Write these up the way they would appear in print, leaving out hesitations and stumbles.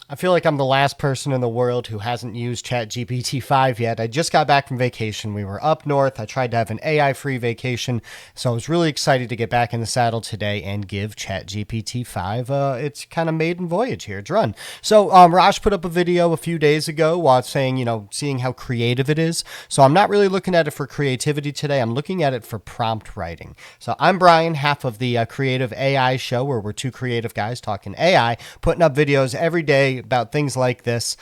I feel like I'm the last person in the world who hasn't used ChatGPT-5 yet. I just got back from vacation. We were up north. I tried to have an AI-free vacation, so I was really excited to get back in the saddle today and give ChatGPT-5 its kind of maiden voyage here. It's run. So Rosh put up a video a few days ago while saying, seeing how creative it is. So I'm not really looking at it for creativity today. I'm looking at it for prompt writing. So I'm Bryon, half of the Creative AI show, where we're two creative guys talking AI, putting up videos every day about things like this.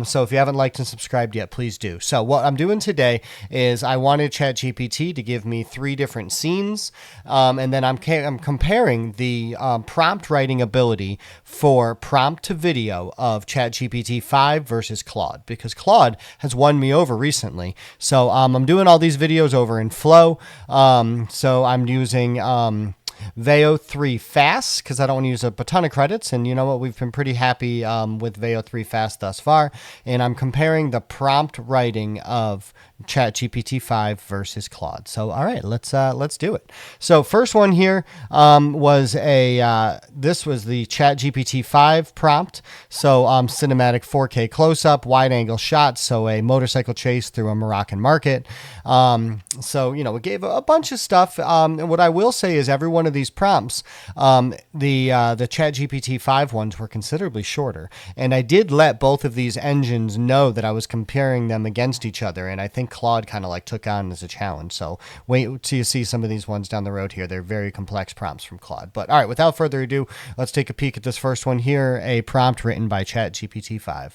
So if you haven't liked and subscribed yet, please do. So what I'm doing today is I wanted ChatGPT to give me 3 different scenes, and then I'm comparing the prompt writing ability for prompt to video of ChatGPT-5 versus Claude, because Claude has won me over recently. So I'm doing all these videos over in Flow. So I'm using Veo 3 Fast because I don't want to use a ton of credits, and you know what, we've been pretty happy with Veo 3 Fast thus far, and I'm comparing the prompt writing of ChatGPT-5 versus Claude. So all right, let's do it. So first one here was this was the ChatGPT-5 prompt. So cinematic 4K close-up, wide-angle shot, so a motorcycle chase through a Moroccan market. So it gave a bunch of stuff. And what I will say is every one of these prompts, the ChatGPT-5 ones were considerably shorter, and I did let both of these engines know that I was comparing them against each other, and I think Claude kind of took on as a challenge. So wait till you see some of these ones down the road here. They're very complex prompts from Claude. But all right, without further ado, let's take a peek at this first one here, a prompt written by ChatGPT-5.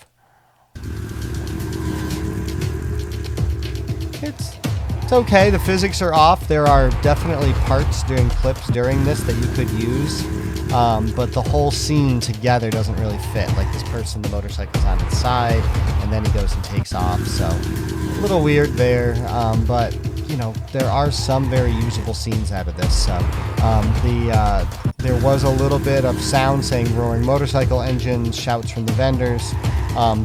It's okay. The physics are off. There are definitely parts during clips during this that you could use, but the whole scene together doesn't really fit. Like this person, the motorcycle's on its side, and then he goes and takes off. So a little weird there, but there are some very usable scenes out of this. So there was a little bit of sound saying roaring motorcycle engines, shouts from the vendors,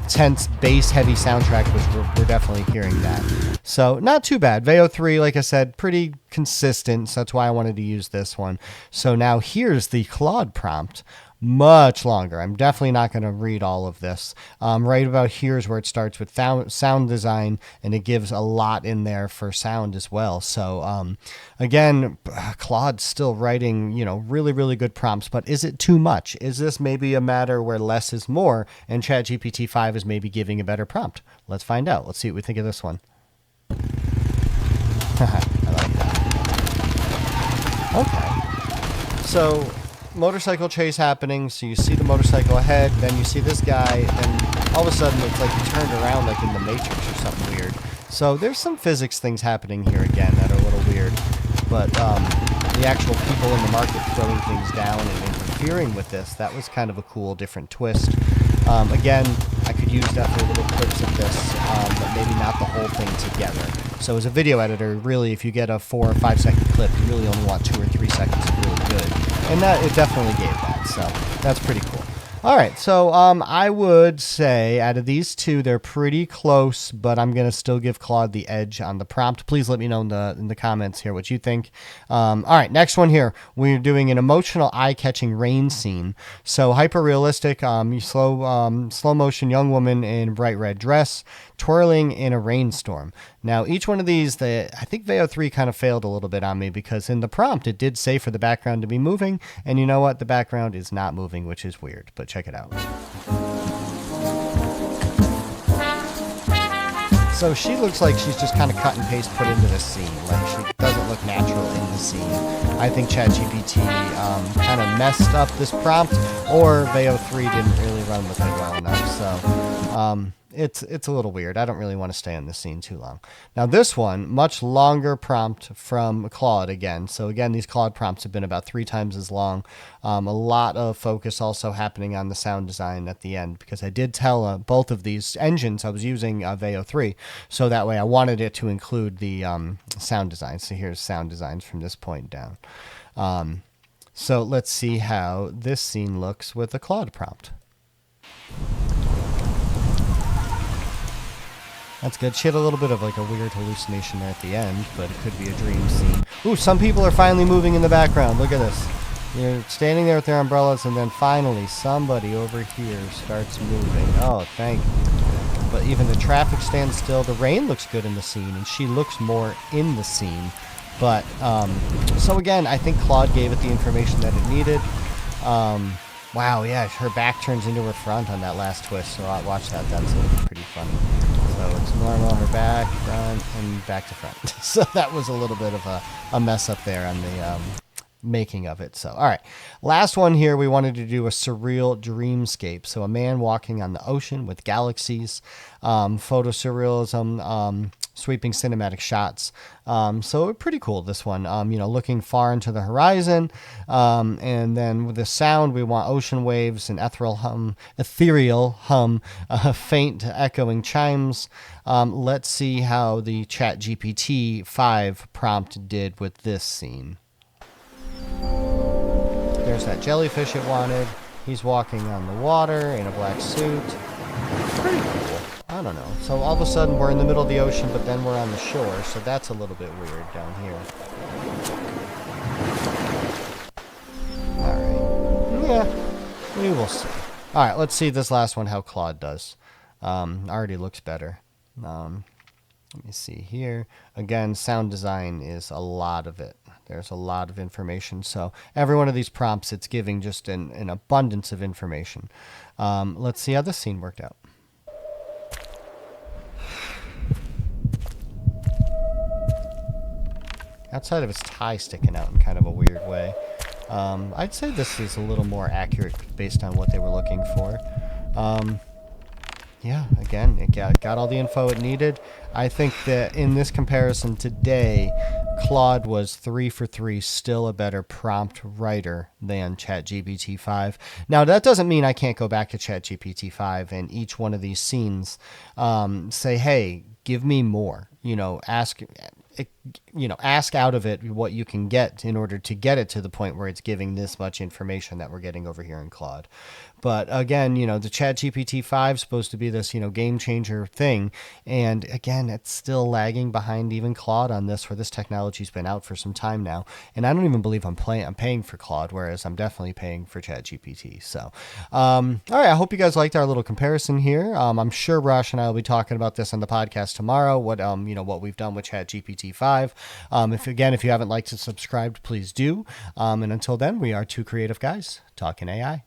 tense bass heavy soundtrack, which we're definitely hearing that. So not too bad. Veo 3, like I said, pretty consistent. So that's why I wanted to use this one. So now here's the Claude prompt. Much longer. I'm definitely not going to read all of this. Right about here is where it starts with sound design, and it gives a lot in there for sound as well. So again, Claude's still writing, really, really good prompts, but is it too much? Is this maybe a matter where less is more, and ChatGPT-5 is maybe giving a better prompt? Let's find out. Let's see what we think of this one. I like that. Okay. So motorcycle chase happening, so you see the motorcycle ahead, then you see this guy, then all of a sudden it's like he turned around like in the Matrix or something weird. So there's some physics things happening here again that are a little weird, but the actual people in the market throwing things down and interfering with this, that was kind of a cool different twist. Again, I could use definitely little clips of this, but maybe not the whole thing together. So as a video editor, really, if you get a 4 or 5 second clip, you really only want 2 or 3 seconds of really good. And that it definitely gave that, so that's pretty cool. All right, so I would say out of these two, they're pretty close, but I'm going to still give Claude the edge on the prompt. Please let me know in the comments here what you think. All right, next one here. We're doing an emotional, eye-catching rain scene. So hyper-realistic, slow motion young woman in bright red dress, twirling in a rainstorm. Now, each one of these, I think Veo 3 kind of failed a little bit on me, because in the prompt, it did say for the background to be moving, and you know what? The background is not moving, which is weird, but check it out. So she looks like she's just kind of cut and paste put into this scene. Like, she doesn't look natural in the scene. I think ChatGPT kind of messed up this prompt, or Veo 3 didn't really run with it well enough. So it's a little weird. I don't really want to stay on this scene too long. Now this one, much longer prompt from Claude again. So again, these Claude prompts have been about 3 times as long. A lot of focus also happening on the sound design at the end, because I did tell both of these engines I was using Veo 3. So that way I wanted it to include the sound design. So here's sound designs from this point down. So let's see how this scene looks with the Claude prompt. That's good. She had a little bit of like a weird hallucination there at the end, but it could be a dream scene. Ooh, some people are finally moving in the background. Look at this. You're standing there with their umbrellas, and then finally somebody over here starts moving. Oh, thank you. But even the traffic stands still. The rain looks good in the scene, and she looks more in the scene. But, so again, I think Claude gave it the information that it needed. Wow, yeah, her back turns into her front on that last twist, so I'll watch that. That's pretty funny. So it's normal, her back, front, and back to front. So that was a little bit of a mess up there on the making of it. So, all right. Last one here, we wanted to do a surreal dreamscape. So a man walking on the ocean with galaxies, photo surrealism, sweeping cinematic shots. So pretty cool, this one. Looking far into the horizon. And then with the sound, we want ocean waves, an ethereal hum, faint echoing chimes. Let's see how the ChatGPT-5 prompt did with this scene. There's that jellyfish it wanted. He's walking on the water in a black suit. Pretty cool. I don't know. So all of a sudden we're in the middle of the ocean, but then we're on the shore. So that's a little bit weird down here. All right. Yeah, we will see. All right, let's see this last one, how Claude does. Already looks better. Let me see here. Again, sound design is a lot of it. There's a lot of information. So every one of these prompts, it's giving just an abundance of information. Let's see how this scene worked out. Outside of his tie sticking out in kind of a weird way. I'd say this is a little more accurate based on what they were looking for. Yeah, again, it got all the info it needed. I think that in this comparison today, Claude was 3 for 3, still a better prompt writer than ChatGPT-5. Now, that doesn't mean I can't go back to ChatGPT-5 and each one of these scenes say, hey, give me more. Ask out of it what you can get in order to get it to the point where it's giving this much information that we're getting over here in Claude. But again, the ChatGPT-5 is supposed to be this, game changer thing. And again, it's still lagging behind even Claude on this, where this technology's been out for some time now. And I don't even believe I'm paying for Claude, whereas I'm definitely paying for ChatGPT. So, all right, I hope you guys liked our little comparison here. I'm sure Rosh and I will be talking about this on the podcast tomorrow, what we've done with ChatGPT-5. If you haven't liked and subscribed, please do. And until then, we are two creative guys talking AI.